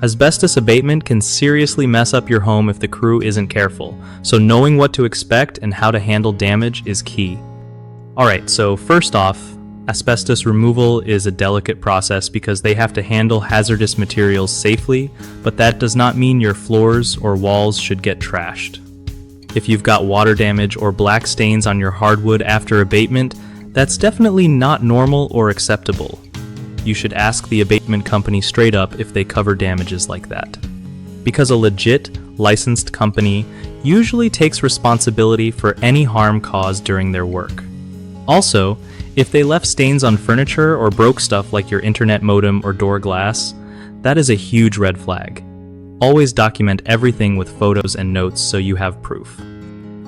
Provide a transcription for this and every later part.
Asbestos abatement can seriously mess up your home if the crew isn't careful, so knowing what to expect and how to handle damage is key. Alright, so first off, asbestos removal is a delicate process because they have to handle hazardous materials safely, but that does not mean your floors or walls should get trashed. If you've got water damage or black stains on your hardwood after abatement, that's definitely not normal or acceptable. You should ask the abatement company straight up if they cover damages like that. Because a legit, licensed company usually takes responsibility for any harm caused during their work. Also, if they left stains on furniture or broke stuff like your internet modem or door glass, that is a huge red flag. Always document everything with photos and notes so you have proof.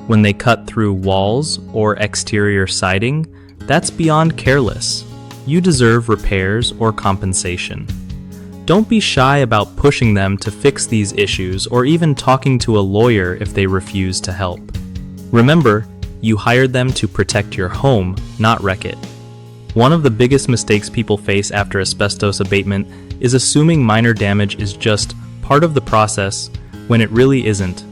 When they cut through walls or exterior siding, that's beyond careless. You deserve repairs or compensation. Don't be shy about pushing them to fix these issues or even talking to a lawyer if they refuse to help. Remember, you hired them to protect your home, not wreck it. One of the biggest mistakes people face after asbestos abatement is assuming minor damage is just part of the process when it really isn't.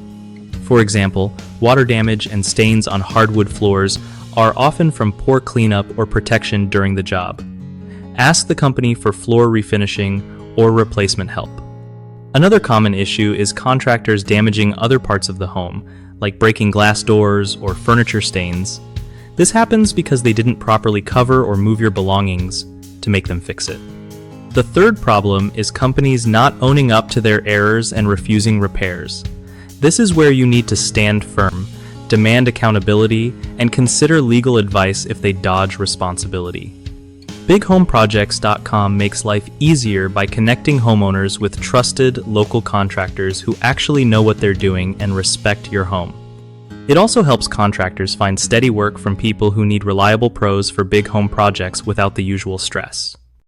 For example, water damage and stains on hardwood floors are often from poor cleanup or protection during the job. Ask the company for floor refinishing or replacement help. Another common issue is contractors damaging other parts of the home, like breaking glass doors or furniture stains. This happens because they didn't properly cover or move your belongings to make them fix it. The third problem is companies not owning up to their errors and refusing repairs. This is where you need to stand firm, demand accountability, and consider legal advice if they dodge responsibility. BigHomeProjects.com makes life easier by connecting homeowners with trusted local contractors who actually know what they're doing and respect your home. It also helps contractors find steady work from people who need reliable pros for big home projects without the usual stress.